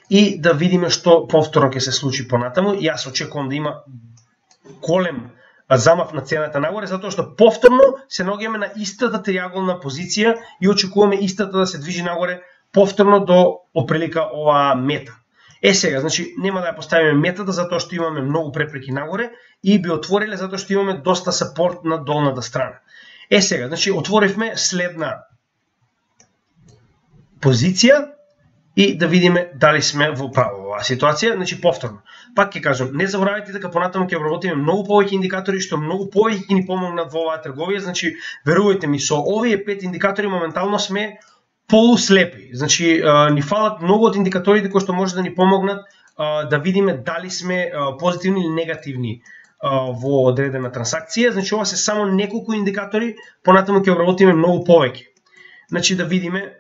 и да видиме што повторно ќе се случи понатаму. Јас очекувам да има голем замав на цената нагоре, затоа што повторно се наоѓаме на истата триаголна позиција и очекуваме истата да се движи нагоре повторно до оприлика оваа мета. Сега, значи, нема да ја поставиме метата затоа што имаме многу препреки нагоре и би отвориле затоа што имаме доста сапорт на долната страна. Сега, значи, отворивме следна позиција и да видиме дали сме во право оваа ситуација. Значи повторно, пак ќе кажам, не заборавајте дека понатаму ќе обработиме многу повеќе индикатори што многу повеќе ќе ни помогнат во оваа трговија. Значи верувајте ми, со овие 5 индикатори моментално сме полуслепи. Значи ни фалат многу од индикаторите кои што може да ни помогнат да видиме дали сме позитивни или негативни во одредена трансакција. Значи ова се само неколку индикатори, понатаму ќе обработиме многу повеќе. Значи да видиме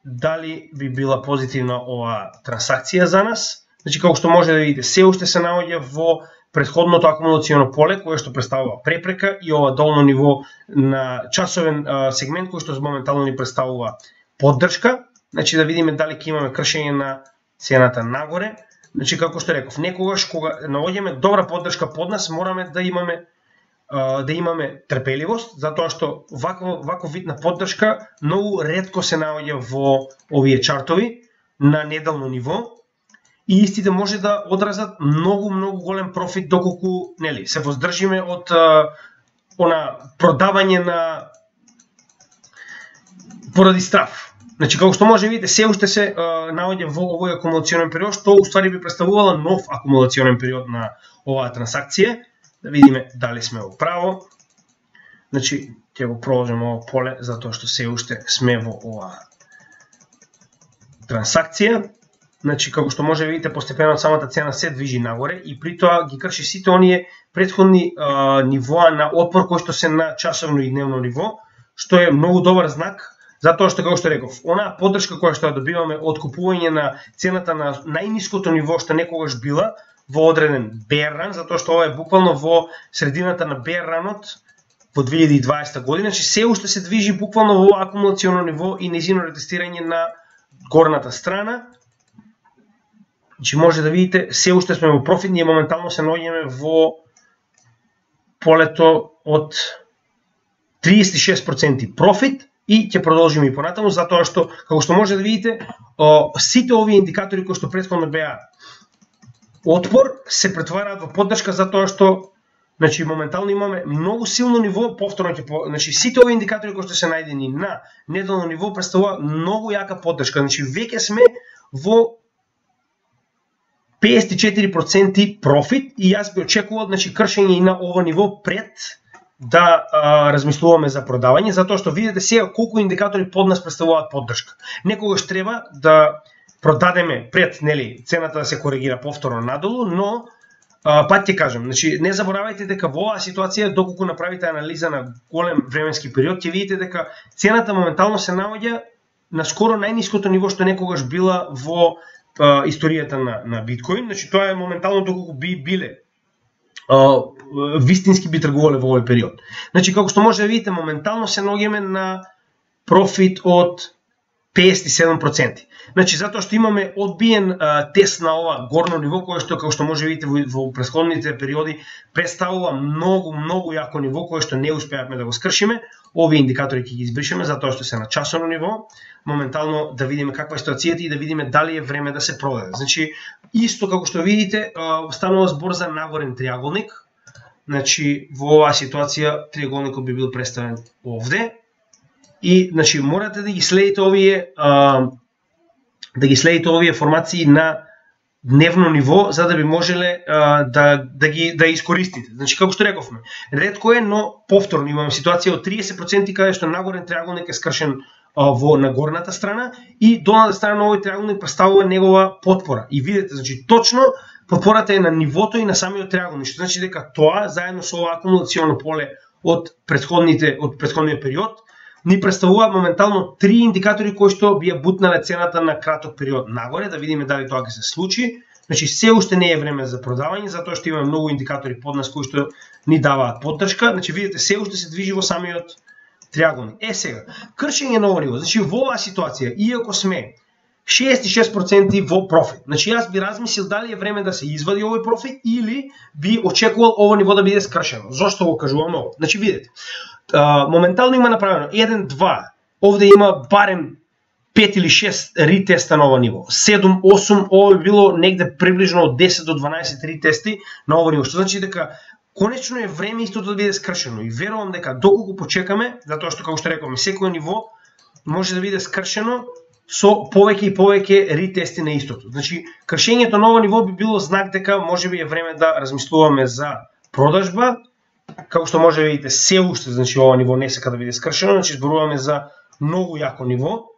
дали би била позитивна оваа трансакција за нас. Значи, како што може да видите, се уште се наоѓа во претходното акумулационо поле, кое што представува препрека и ова долно ниво на часовен сегмент, кој што моментално ни представува поддршка. Значи, да видиме дали ќе имаме кршење на цената нагоре. Значи, како што реков, некогаш кога наоѓаме добра поддршка под нас, мораме да имаме трпеливост, затоа што ваков вид на поддршка многу ретко се наоѓа во овие чартови на неделно ниво и истите може да одразат многу голем профит доколку, нели, се воздржиме од продавање на поради страф. Значи, како што може да видите, се уште се наоѓа во овој акумулационен период, што уствари би представувала нов акумулационен период на оваа трансакција. Да видиме дали сме во право. Значи, ќе го продолжиме ово поле, затоа што се уште сме во оваа трансакција. Значи, како што може да видите, постепено самата цена се движи нагоре и при тоа ги крши сите оние претходни нивоа на отпор кои што се на часовно и дневно ниво, што е многу добар знак, затоа што, како што реков, онаа поддршка која што ја добиваме од купување на цената на најниското ниво што некогаш била во одреден bear run, затоа што ова е буквално во средината на bear run-от во 2020 година, значи се уште се движи буквално во акумулационо ниво и нејзино ретестирање на горната страна. Значи може да видите, се уште сме во профит, ние моментално се наоѓаме во полето од 36% профит и ќе продолжиме и понатаму, затоа што, како што може да видите, сите овие индикатори кои што претходно беа отпор се претвараат во поддршка, затоа што значи моментално имаме многу силно ниво, повторно значи сите овие индикатори кои што се најдени на неделно ниво представува многу јака поддршка. Значи веќе сме во 54% профит и јас би очекувал значи кршење и на ова ниво пред да размислуваме за продавање, затоа што видите сега колку индикатори под нас представуваат поддршка. Некогаш треба да продадеме пред, нели, цената да се коригира повторно надолу, но пак ќе кажам, значи не заборавајте дека во оваа ситуација доколку направите анализа на голем временски период, ќе видите дека цената моментално се наоѓа на скоро најниското ниво што некогаш била во историјата на биткоин. Значи тоа е моментално доколку би биле вистински би тргувале во овој период. Значи како што може да видите моментално се наоѓаме на профит од 57%. Значи затоа што имаме одбиен тест на ова горно ниво кое што како што може да видите во претходните периоди представува многу јако ниво кое што не успеавме да го скршиме. Овие индикатори ќе ги избришеме затоа што се на часово ниво. Моментално да видиме каква е ситуацијата и да видиме дали е време да се продаде. Значи исто како што видите станува збор за нагорен триаголник. Значи во оваа ситуација триаголникот би бил представен овде. И значи морате да ги следите овие формации на дневно ниво за да би можеле да ги искористите. Значи како што рековме, ретко е, но повторно имаме ситуација од 30% каде што нагорен триаголник е скршен во нагорната страна и долната страна на овој триаголник представува негова потпора. И видите, значи точно потпората е на нивото и на самиот триаголник, што значи дека тоа заедно со ова акумулационо поле од претходниот период ни представуваат моментално три индикатори кои што би ја бутнале цената на краток период нагоре, да видиме дали тоа ќе се случи. Значи се уште не е време за продавање, затоа што имаме многу индикатори под нас кои што ни даваат поддршка. Значи видите се уште се движи во самиот триаголник. Сега, кршење на ова ниво. Значи во оваа ситуација, иако сме 66% во профит, значи јас би размислил дали е време да се извади овој профит или би очекувал ово ниво да биде скршено. Зошто го кажувам ово? Значи видите, моментално има направено 1-2, овде има барем 5 или 6 ритеста на ова ниво, 7-8, ово би било негде приближно од 10 до 12 ритести на ова ниво, што значи дека конечно е време истото да биде скршено и верувам дека доколку почекаме, затоа што како што рековме, секој ниво може да биде скршено со повеќе и повеќе ритести на истото. Значи, кршењето на ова ниво би било знак дека можеби е време да размислуваме за продажба. Како што може да видите, се уште, значи ова ниво не сака да биде скршено, значи зборуваме за многу јако ниво.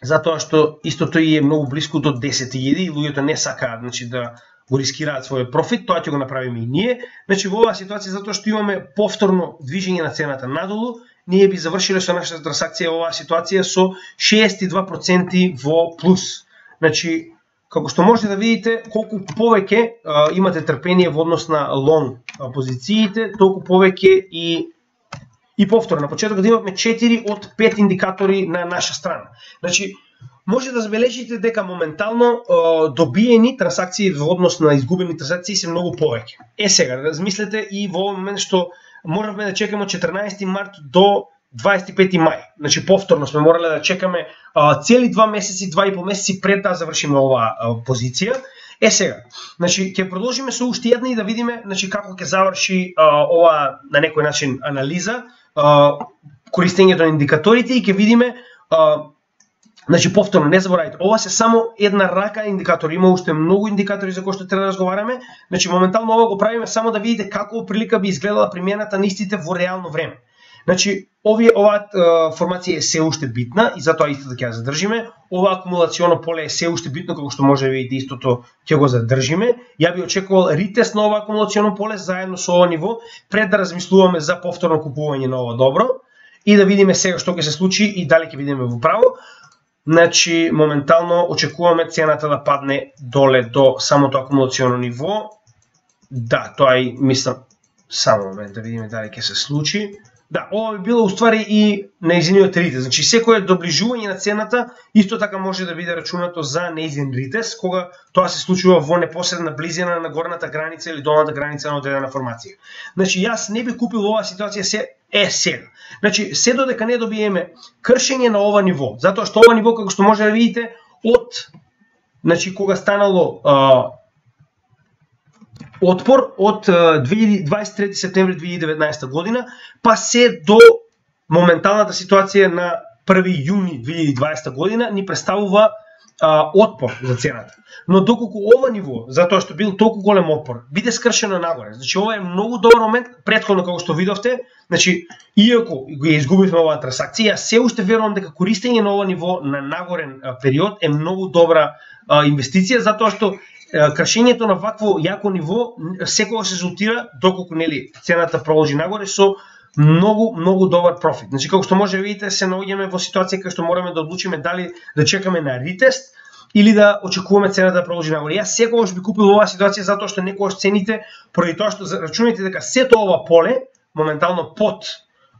Затоа што истото и е многу блиску до 10.000 и луѓето не сакаат, значи да го рискираат својот профит, тоа ќе го направиме и ние. Значи во оваа ситуација затоа што имаме повторно движење на цената надолу, ние би завршиле со нашата трансакција оваа ситуација со 62% во плюс. Значи, како што можете да видите, колку повеќе имате трпение во однос на лонг позициите, толку повеќе и повторно. На почетокот имавме 4 од 5 индикатори на наша страна. Значи, може да забележите дека моментално добиени трансакции во однос на изгубени трансакции се многу повеќе. Сега, размислете и во овој момент што моравме да чекаме од 14 март до 25 мај. Значи повторно сме морале да чекаме цели 2 месеци, 2,5 месеци пред да завршиме оваа позиција. Сега, значи ќе продолжиме со уште една и да видиме значи како ќе заврши ова на некој начин анализа, користењето на индикаторите и ќе видиме значи повторно не заборавајте, ова се само една рака индикатори, има уште многу индикатори за кои што треба да разговараме. Значи моментално ова го правиме само да видите како прилика би изгледала примената на истите во реално време. Значи оваа формација е се уште битна и затоа истото ќе ја задржиме. Ова акумулационо поле е се уште битно, како што може да видите истото ќе го задржиме. Ја би очекувал ритест на ова акумулационо поле заедно со ова ниво пред да размислуваме за повторно купување на ова добро и да видиме сега што ќе се случи и дали ќе видиме во право. Значи, моментално очекуваме цената да падне доле до самото акумулационо ниво. Да, тоа и мислам, само момент да видиме дали ќе се случи. Да, ова би било уствари и нејзиниот ритест. Значи секое доближување на цената исто така може да биде рачунато за нејзин ритест, кога тоа се случува во непосредна близина на горната граница или долната граница на одредена формација. Значи јас не би купил оваа ситуација сега. Значи се додека не добиеме кршење на ова ниво, затоа што ова ниво како што може да видите значи кога станало отпор од 23 септември 2019 година, па се до моменталната ситуација на 1 јуни 2020 година ни представува отпор за цената. Но доколку ова ниво, затоа што бил толку голем отпор, биде скршено нагоре, значи ова е многу добар момент, претходно како што видовте, значи иако го изгубивме оваа трансакција, се уште верувам дека користење на ова ниво на нагорен период е многу добра инвестиција, затоа што кршењето на вакво јако ниво секогаш резултира, доколку нели цената продолжи нагоре, со многу добар профит. Значи како што може да видите, се наоѓаме во ситуација кај што мораме да одлучиме дали да чекаме на ретест или да очекуваме цената да продолжи нагоре. Јас секогаш би купил оваа ситуација затоа што некогаш цените, поради тоа што рачунајте дека сето ова поле моментално под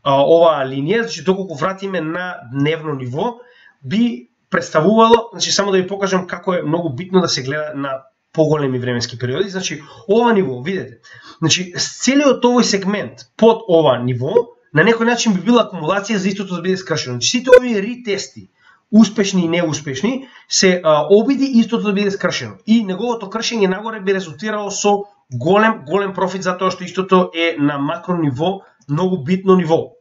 оваа линија, значи доколку вратиме на дневно ниво, би представувало, значи само да ви покажам како е многу битно да се гледа на поголеми временски периоди. Значи ова ниво, видете, значи целиот овој сегмент под ова ниво на некој начин би била акумулација за истото да биде скршено. Значи сите овие ретести, успешни и неуспешни, се обиди истото да биде скршено. И неговото кршење нагоре би резултирало со голем профит, затоа што истото е на макро ниво, многу битно ниво.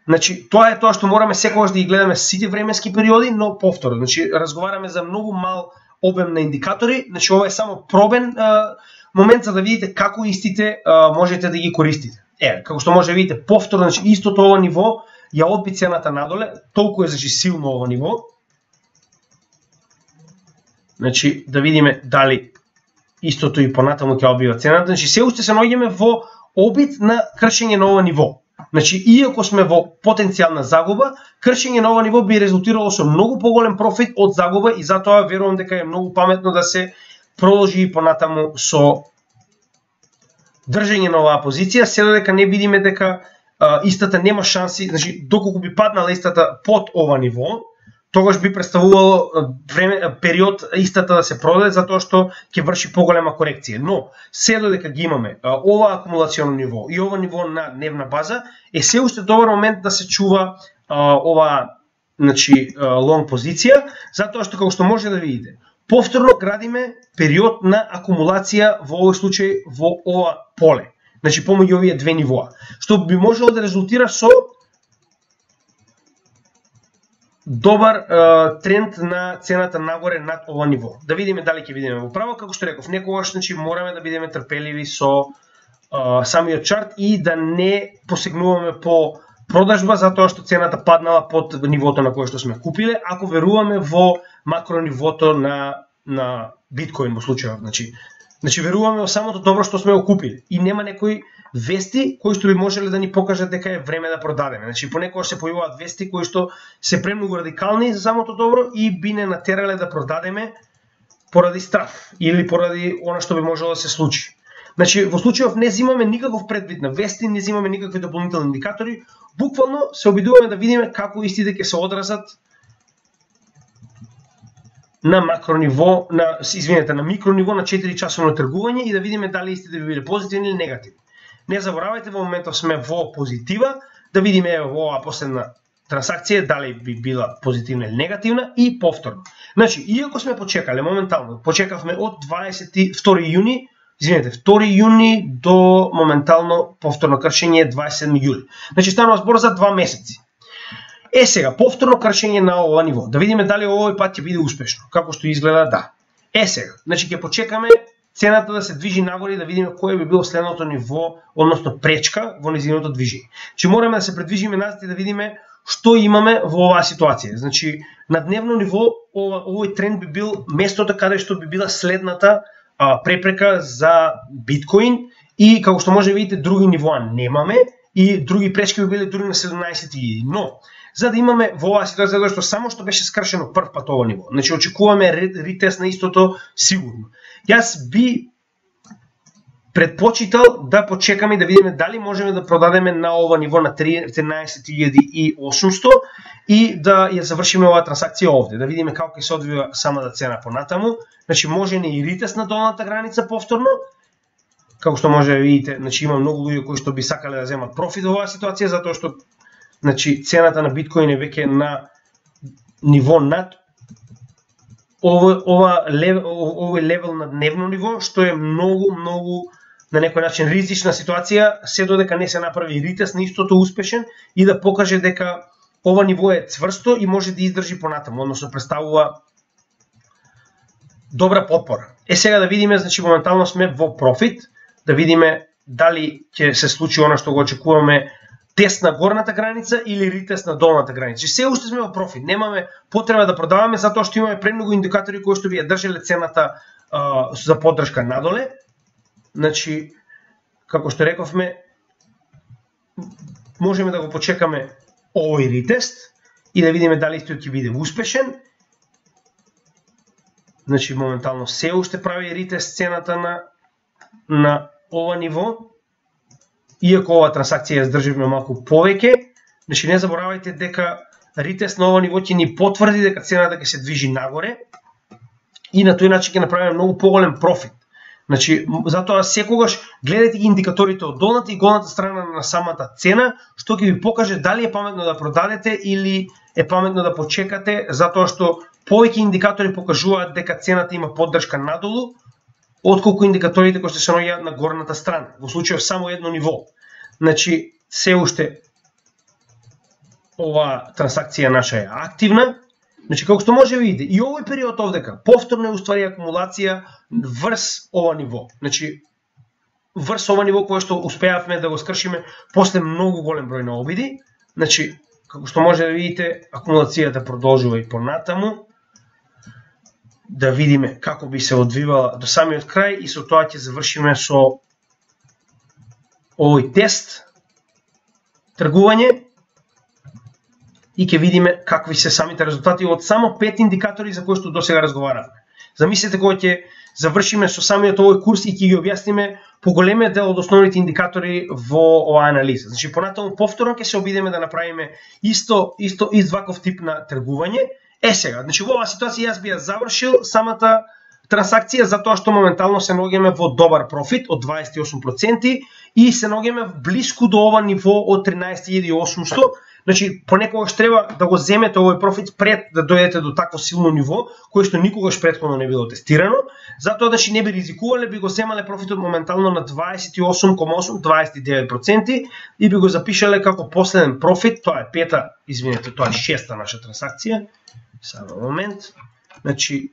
Значи, тоа е тоа што мораме секогаш да ги гледаме сите временски периоди, но повторно, значи разговараме за многу мал обем на индикатори, значи ова е само пробен момент за да видите како истите можете да ги користите. Како што може да видите повторно, значи истото ова ниво ја одби цената надоле, толку е значи силно ова ниво. Значи да видиме дали истото и понатаму ќе одбива цената. Значи се уште се наоѓаме во обид на кршење на ова ниво. Значи, иако сме во потенцијална загуба, кршење на ова ниво би резултирало со многу поголем профит од загуба и затоа верувам дека е многу паметно да се продолжи и понатаму со држење на оваа позиција, се додека не видиме дека истата нема шанси, значи доколку би паднала истата под ова ниво, тогаш би представувало период истата да се продаде затоа што ќе врши поголема корекција. Но се додека ги имаме ова акумулационо ниво и ова ниво на дневна база, е се уште добар момент да се чува ова значи лонг позиција, затоа што како што може да видите, повторно градиме период на акумулација во овој случај во ова поле. Значи помеѓу овие две нивоа, што би можело да резултира со добар тренд на цената нагоре над ова ниво. Да видиме дали ќе видиме во право, како што реков, некогаш значи мораме да бидеме трпеливи со самиот чарт и да не посегнуваме по продажба затоа што цената паднала под нивото на кое што сме купиле, ако веруваме во макро нивото на биткоин во случајот, значи веруваме во самото добро што сме го купиле и нема некои вести кои што би можеле да ни покажат дека е време да продадеме. Значи понекогаш се појавуваат вести кои што се премногу радикални за самото добро и би не натерале да продадеме поради страф или поради она што би можело да се случи. Значи во случајов не земаме никаков предвид на вести, не земаме никакви дополнителни индикатори, буквално се обидуваме да видиме како истите ќе се одразат на макро ниво, на микро ниво на 4 часовно тргување и да видиме дали истите би биле позитивни или негативни. Не заборавајте, во моментов сме во позитива, да видиме во оваа последна трансакција дали би била позитивна или негативна и повторно. Значи, иако сме почекале моментално, почекавме од 2 јуни до моментално повторно кршење 27 јули. Значи станува збор за 2 месеци. Сега, повторно кршење на ова ниво. Да видиме дали овој пат ќе биде успешно. Како што изгледа, да. Сега, значи ќе почекаме цената да се движи нагоре и да видиме кое би било следното ниво, односно пречка во низиното движење. Че мораме да се предвижиме назад и да видиме што имаме во оваа ситуација. Значи, на дневно ниво овој тренд би бил местото каде што би била следната препрека за биткоин и како што може да видите други нивоа немаме и други пречки би биле дури на 17.000. Но за да имаме во оваа ситуација затоа што само што беше скршено прв пат ова ниво, значи очекуваме ретест на истото сигурно. Јас би предпочитал да почекаме да видиме дали можеме да продадеме на ова ниво на 13.800 и да ја завршиме оваа трансакција овде, да видиме како ќе се одвива самата цена понатаму. Значи може не и ритест на долната граница повторно, како што може да видите, значи има многу луѓе кои што би сакале да земат профит во оваа ситуација затоа што значи цената на биткоин е веќе на ниво над овој левел на дневно ниво, што е многу на некој начин ризична ситуација, се додека не се направи ритест на истото успешен и да покаже дека ова ниво е цврсто и може да издржи понатаму, односно представува добра потпора. Сега да видиме, значи моментално сме во профит, да видиме дали ќе се случи она што го очекуваме, тест на горната граница или ритест на долната граница. Се уште сме во профит, немаме потреба да продаваме затоа што имаме премногу индикатори кои што би ја држеле цената за поддршка надоле. Значи, како што рековме, можеме да го почекаме овој ритест и да видиме дали тој ќе биде успешен. Значи, моментално се уште прави ритест цената на ова ниво. Иако оваа трансакција ја здрживме малку повеќе, значи не заборавајте дека ритест на ова ниво ќе ни потврди дека цената ќе се движи нагоре и на тој начин ќе направиме многу поголем профит. Значи, затоа секогаш гледајте ги индикаторите од долната и горната страна на самата цена, што ќе ви покаже дали е паметно да продадете или е паметно да почекате, затоа што повеќе индикатори покажуваат дека цената има поддршка надолу, отколку индикаторите кои што се наоѓаат на горната страна. Во случајов само едно ниво. Значи, се уште оваа трансакција наша е активна. Значи, како што може да видите, и овој период овдека повторно е уствари акумулација врз ова ниво. Значи, врз ова ниво кое што успеавме да го скршиме после многу голем број на обиди. Значи, како што може да видите, акумулацијата продолжува и понатаму. Да видиме како би се одвивала до самиот крај и со тоа ќе завршиме со овој тест тргување и ќе видиме какви се самите резултати од само 5 индикатори за кои што досега разговаравме. Замислете кога ќе завршиме со самиот овој курс и ќе ги објасниме поголемиот дел од основните индикатори во оваа анализа. Значи понатаму повторно ќе се обидеме да направиме ист ваков тип на тргување. Сега, значи во оваа ситуација јас би ја завршил самата трансакција затоа што моментално се наоѓаме во добар профит од 28% и се наоѓаме блиску до ова ниво од 13.800. Значи понекогаш треба да го земете овој профит пред да дојдете до такво силно ниво кое што никогаш претходно не било тестирано. Затоа значи не би ризикувале, би го земале профитот моментално на 28,8-29% и би го запишале како последен профит. Тоа е тоа е шеста наша трансакција. Само момент. Значи,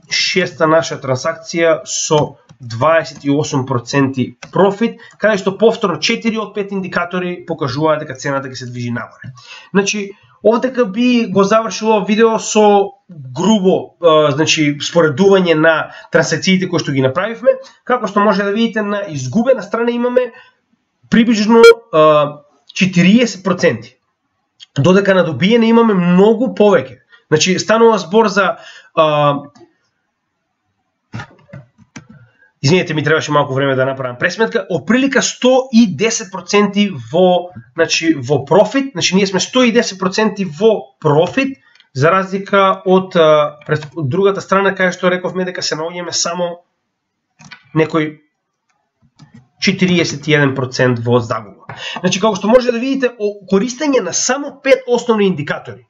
шеста наша трансакција со 28% профит, каде што повторно 4 од 5 индикатори покажуваат дека цената ќе се движи нагоре. Значи, овдека би го завршил ова видео со грубо значи споредување на трансакциите кои што ги направивме. Како што може да видите, на изгубена страна имаме приближно 40%. Додека на добиене имаме многу повеќе. Значи, станува збор за извинете, ми требаше малку време да направам пресметка, отприлика 110% во профит, значи ние сме 110% во профит, за разлика од другата страна кај што рековме дека се наоѓаме само некој 41% во загуба. Значи, како што може да видите, користење на само 5 основни индикатори.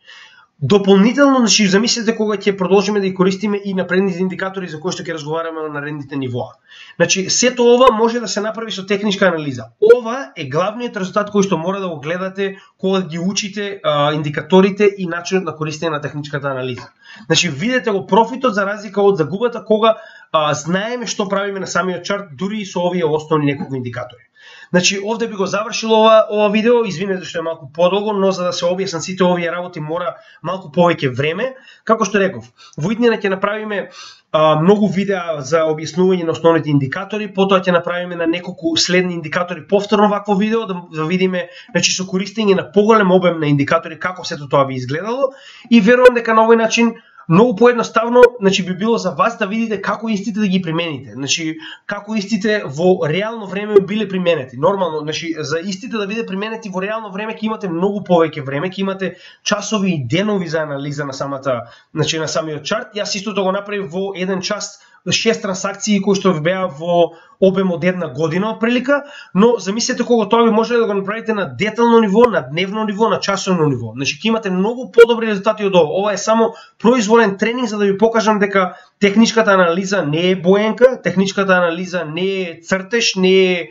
Дополнително, значи, замислете кога ќе продолжиме да ги користиме и напредните индикатори за кои што ќе разговараме на наредните нивоа. Значи, сето ова може да се направи со техничка анализа. Ова е главниот резултат кој што мора да го гледате кога ги учите индикаторите и начинот на користење на техничката анализа. Значи, видете го профитот за разлика од загубата кога знаеме што правиме на самиот чарт, дури и со овие основни неколку индикатори. Значи, овде би го завршил ова видео, извинете што е малку подолго, но за да се објаснат сите овие работи мора малку повеќе време. Како што реков, во иднина ќе направиме многу видеа за објаснување на основните индикатори, потоа ќе направиме на неколку следни индикатори повторно вакво видео, да видиме, значи, со користење на поголем обем на индикатори како сето тоа би изгледало и верувам дека на овој начин многу поедноставно, значи би било за вас да видите како истите да ги примените. Значи како истите во реално време биле применети. Нормално, значи за истите да биде применети во реално време ќе имате многу повеќе време, ќе имате часови и денови за анализа на самата, значи на самиот чарт. Јас истото го направив во 1 час 6 трансакции кои што беа во обем од 1 година отприлика, но замислете кога тоа ви може да го направите на детално ниво, на дневно ниво, на часовно ниво. Значи ќе имате многу подобри резултати од ова. Ова е само произволен тренинг за да ви покажам дека техничката анализа не е боенка, техничката анализа не е цртеж, не е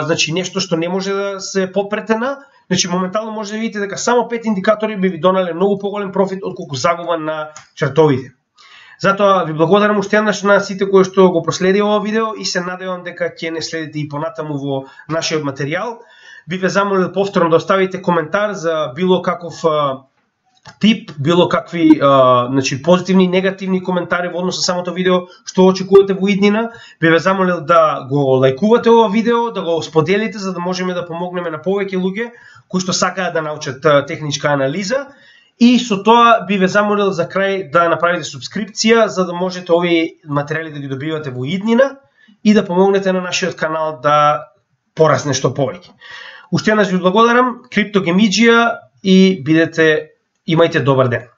значи нешто што не може да се попретена. Значи моментално може да видите дека само 5 индикатори би ви донале многу поголем профит отколку загуба на чартовите. Затоа ви благодарам уште еднаш на сите кои што го проследи ова видео и се надевам дека ќе не следите и понатаму во нашиот материјал. Би ве замолил повторно да оставите коментар за било каков тип, било какви значи позитивни и негативни коментари во однос на самото видео што очекувате во иднина. Би ве замолил да го лајкувате ова видео, да го споделите за да можеме да помогнеме на повеќе луѓе кои што сакаат да научат техничка анализа. И со тоа би ве замолил за крај да направите субскрипција за да можете овие материјали да ги добивате во иднина и да помогнете на нашиот канал да порасне што повеќе. Уште еднаш ви благодарам, Криптогемиџија и имајте добар ден.